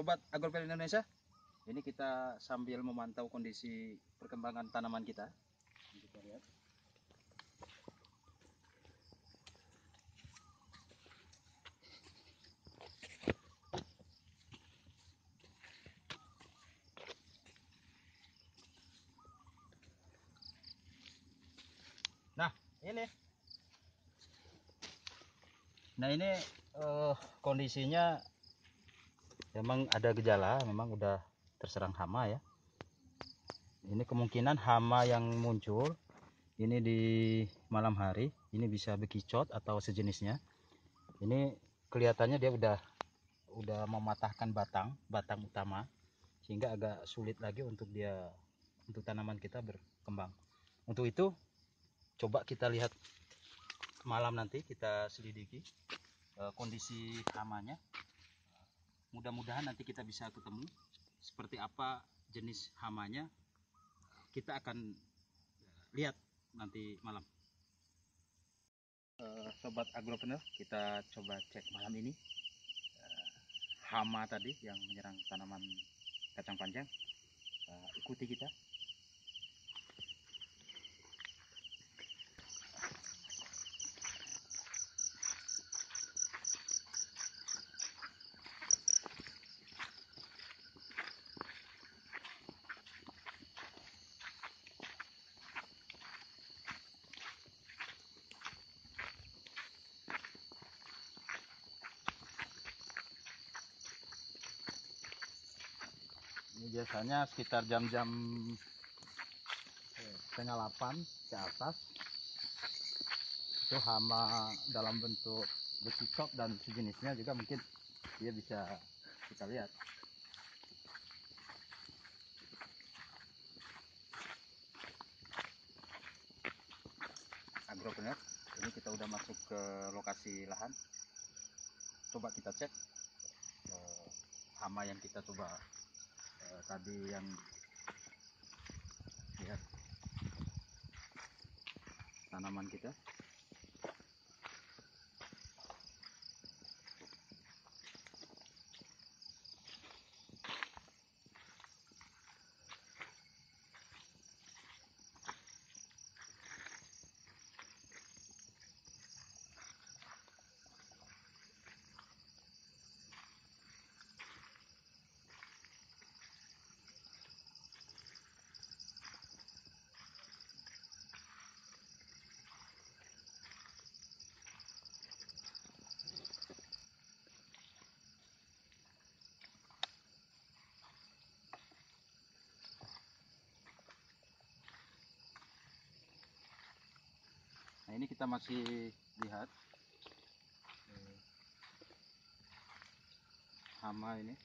Sobat Agrovet Indonesia, ini kita sambil memantau kondisi perkembangan tanaman kita. Kita lihat. Nah ini kondisinya memang ada gejala, memang udah terserang hama ya. Ini kemungkinan hama yang muncul ini di malam hari, ini bisa bekicot atau sejenisnya. Ini kelihatannya dia udah mematahkan batang utama, sehingga agak sulit lagi untuk tanaman kita berkembang. Untuk itu coba kita lihat malam nanti, kita selidiki kondisi hamanya. Mudah-mudahan nanti kita bisa ketemu seperti apa jenis hamanya. Kita akan lihat nanti malam. Sobat Agrovet, kita coba cek malam ini hama tadi yang menyerang tanaman kacang panjang. Ikuti kita. Ini biasanya sekitar jam-jam setengah 8 ke atas itu hama dalam bentuk bekicot dan sejenisnya juga mungkin dia bisa kita lihat. Agrovet, ini kita udah masuk ke lokasi lahan. Coba kita cek hama yang kita coba tadi yang lihat tanaman kita. Nah ini kita masih lihat hama ini.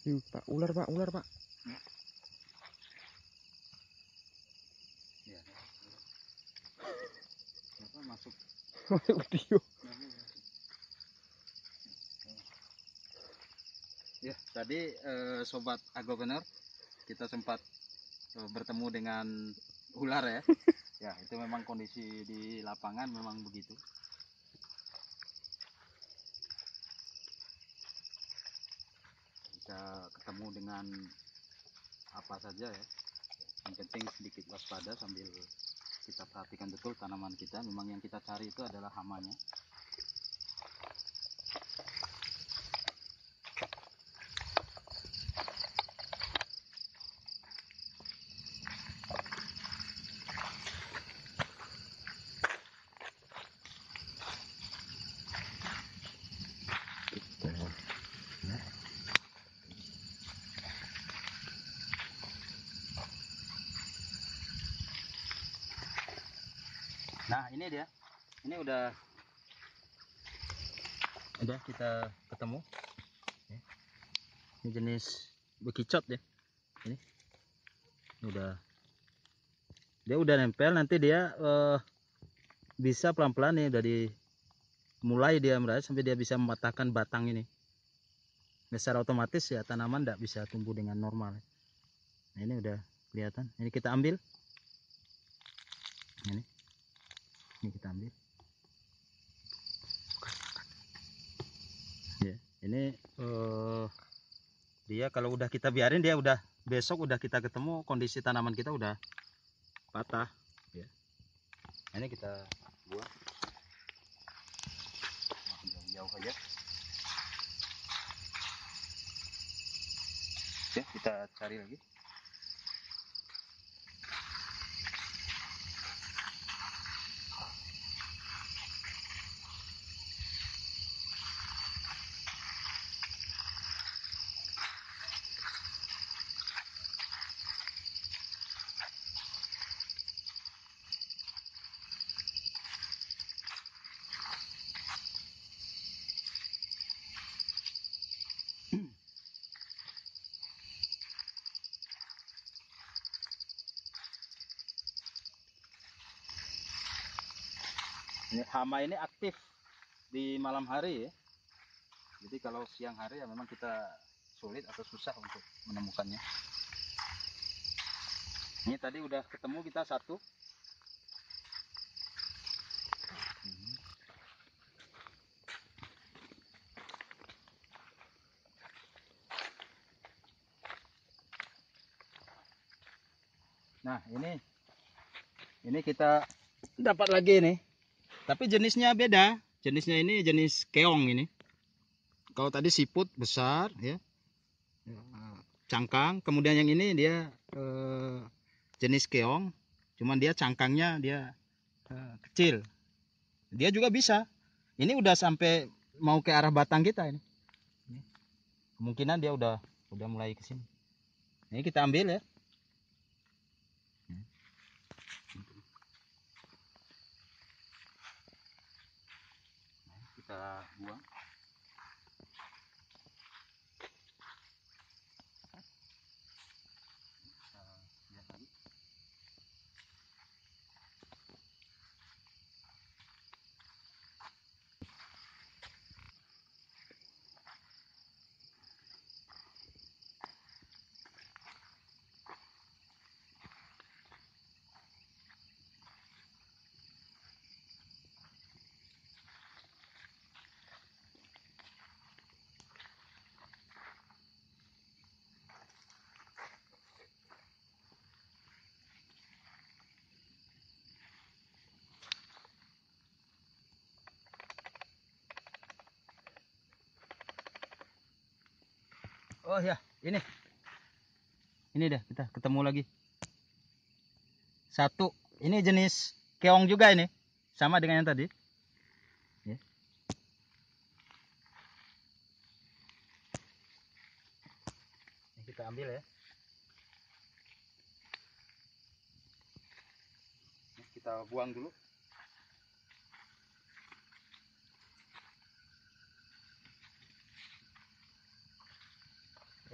Pak, ular pak. Ya. Apa masuk? Video. Ya, tadi Sobat Agrovet, kita sempat bertemu dengan ular ya. Ya, itu memang kondisi di lapangan memang begitu. Bisa ketemu dengan apa saja ya. Yang penting sedikit waspada sambil kita perhatikan betul tanaman kita. Memang yang kita cari itu adalah hamanya. Nah ini dia, ini udah kita ketemu. Ini jenis bekicot ya. Ini dia udah nempel. Nanti dia bisa pelan-pelan nih dari mulai dia merayap sampai dia bisa mematahkan batang ini. Nah, secara otomatis ya tanaman tidak bisa tumbuh dengan normal. Nah, ini udah kelihatan. Ini kita ambil. Ini kita ambil. Ya, ini dia kalau udah kita biarin, dia udah besok udah kita ketemu kondisi tanaman kita udah patah ya. Ini kita buang jauh-jauh aja. Oke, kita cari lagi. Ini hama ini aktif di malam hari ya. Jadi kalau siang hari ya memang kita sulit atau susah untuk menemukannya. Ini tadi udah ketemu kita satu. Nah ini kita dapat lagi nih. Tapi jenisnya beda. Jenisnya ini jenis keong ini. Kalau tadi siput besar ya, cangkang. Kemudian yang ini dia jenis keong, cuman dia cangkangnya dia kecil. Dia juga bisa. Ini udah sampai mau ke arah batang kita ini. Kemungkinan dia udah mulai ke sini. Ini kita ambil ya. Kita buang. Lihat lagi. Oh ya, ini deh kita ketemu lagi. Satu, ini jenis keong juga ini, sama dengan yang tadi. Ya. Ini kita ambil ya. Ini kita buang dulu.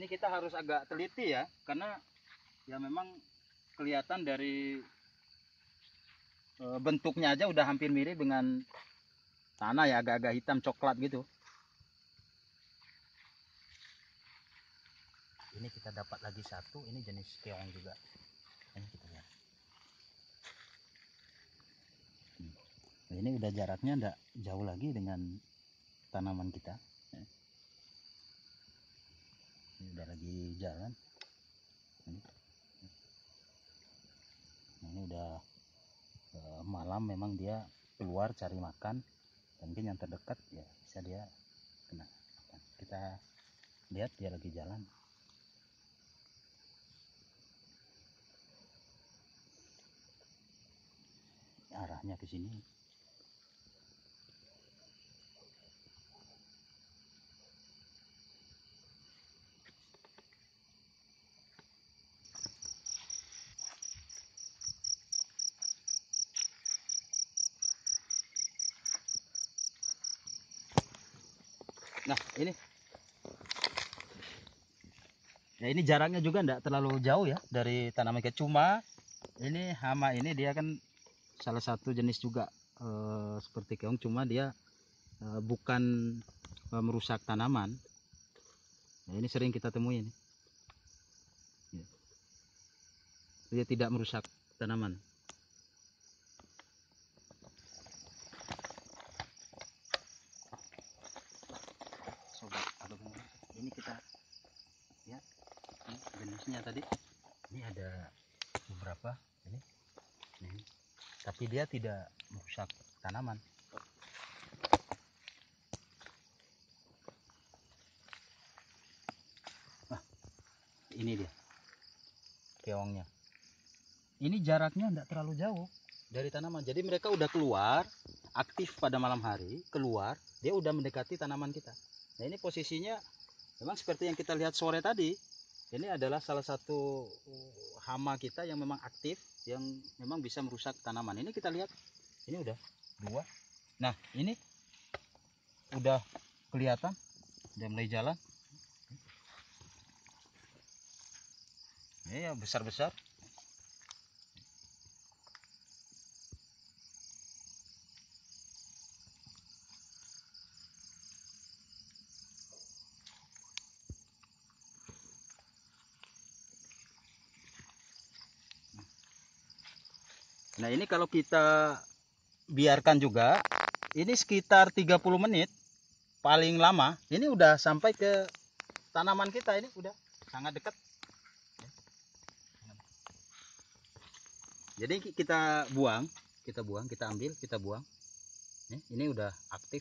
Ini kita harus agak teliti ya, karena ya memang kelihatan dari bentuknya aja udah hampir mirip dengan tanah ya, agak-agak hitam coklat gitu. Ini kita dapat lagi satu, ini jenis keong juga. Ini kita lihat. Nah, ini udah jaraknya enggak jauh lagi dengan tanaman kita. Ini udah lagi jalan. Ini udah malam, memang dia keluar cari makan. Dan mungkin yang terdekat ya bisa dia kena. Kita lihat dia lagi jalan. Arahnya ke sini. Nah ini, ya ini jaraknya juga enggak terlalu jauh ya dari tanaman kita. Cuma ini hama ini dia kan salah satu jenis juga seperti keong, cuma dia bukan merusak tanaman. Nah, ini sering kita temui ini. Ya. Dia tidak merusak tanaman. Sobat, ini kita lihat ini jenisnya tadi. Ini ada beberapa ini. Tapi dia tidak merusak tanaman. Nah, ini dia keongnya. Ini jaraknya tidak terlalu jauh dari tanaman. Jadi mereka udah keluar, aktif pada malam hari, keluar, dia udah mendekati tanaman kita. Nah ini posisinya memang seperti yang kita lihat sore tadi. Ini adalah salah satu hama kita yang memang aktif, yang memang bisa merusak tanaman. Ini kita lihat, ini udah 2. Nah ini udah kelihatan, udah mulai jalan. Ini ya besar-besar. Nah ini kalau kita biarkan juga, ini sekitar 30 menit paling lama, ini udah sampai ke tanaman kita. Ini udah sangat dekat. Jadi kita buang, kita ambil, kita buang. Ini udah aktif,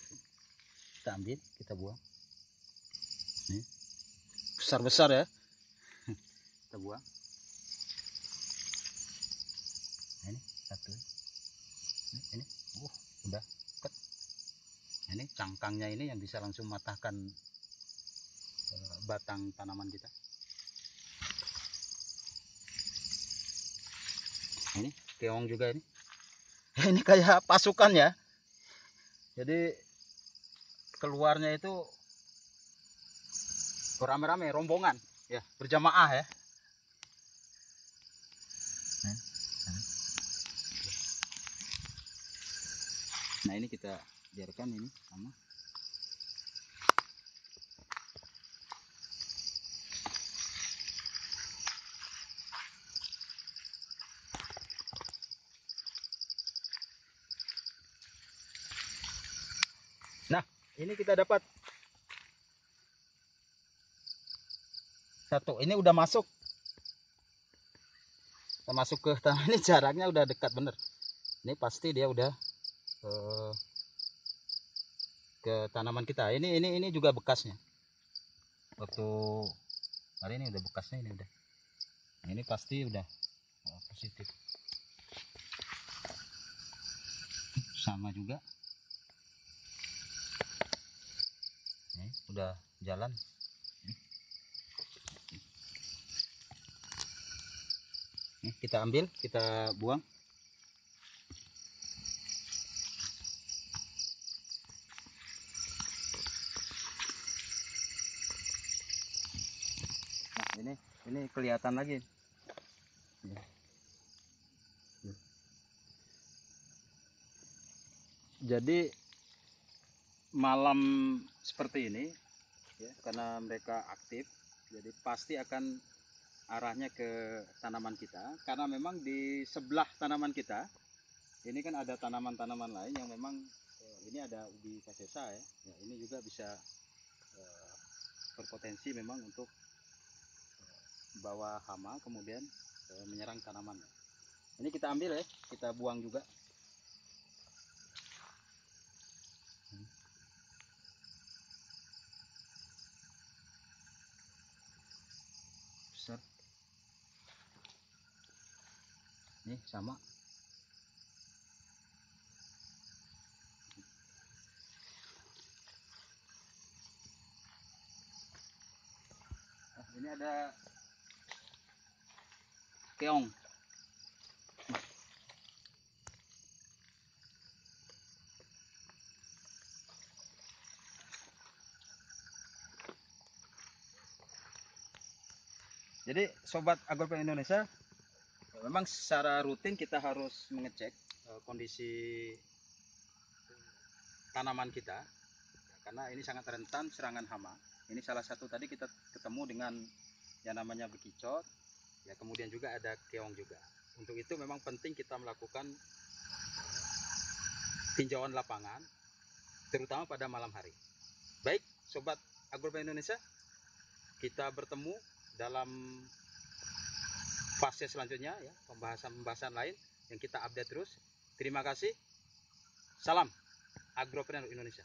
kita ambil, kita buang. Besar-besar ya, kita buang. Ini satu, ini udah dekat. Ini cangkangnya ini yang bisa langsung matahkan batang tanaman kita. Ini keong juga ini. Ini kayak pasukan ya. Jadi keluarnya itu rame-rame, rombongan ya, berjamaah ya. Nah ini kita biarkan ini sama. Nah ini kita dapat satu, ini udah masuk. Kita masuk ke tanah ini, jaraknya udah dekat bener. Ini pasti dia udah ke tanaman kita. Ini juga bekasnya. Waktu hari ini udah bekasnya, ini udah. Nah, ini pasti udah positif. Sama juga. Nih, udah jalan. Nih, kita ambil, kita buang. Nah, ini kelihatan lagi. Jadi malam seperti ini ya, karena mereka aktif, jadi pasti akan arahnya ke tanaman kita, karena memang di sebelah tanaman kita ini kan ada tanaman-tanaman lain yang memang ini ada ubi kasesa ya. Ya, ini juga bisa berpotensi memang untuk bawa hama kemudian menyerang tanaman. Ini kita ambil ya, kita buang juga. Besar. Ini sama. Nah, ini ada keong. Jadi sobat Agropreneur Indonesia, memang secara rutin kita harus mengecek kondisi tanaman kita, karena ini sangat rentan serangan hama. Ini salah satu tadi kita ketemu dengan yang namanya bekicot, ya kemudian juga ada keong juga. Untuk itu memang penting kita melakukan tinjauan lapangan, terutama pada malam hari. Baik, sobat Agropreneur Indonesia, kita bertemu dalam fase selanjutnya ya, pembahasan lain yang kita update terus. Terima kasih. Salam Agropreneur Indonesia.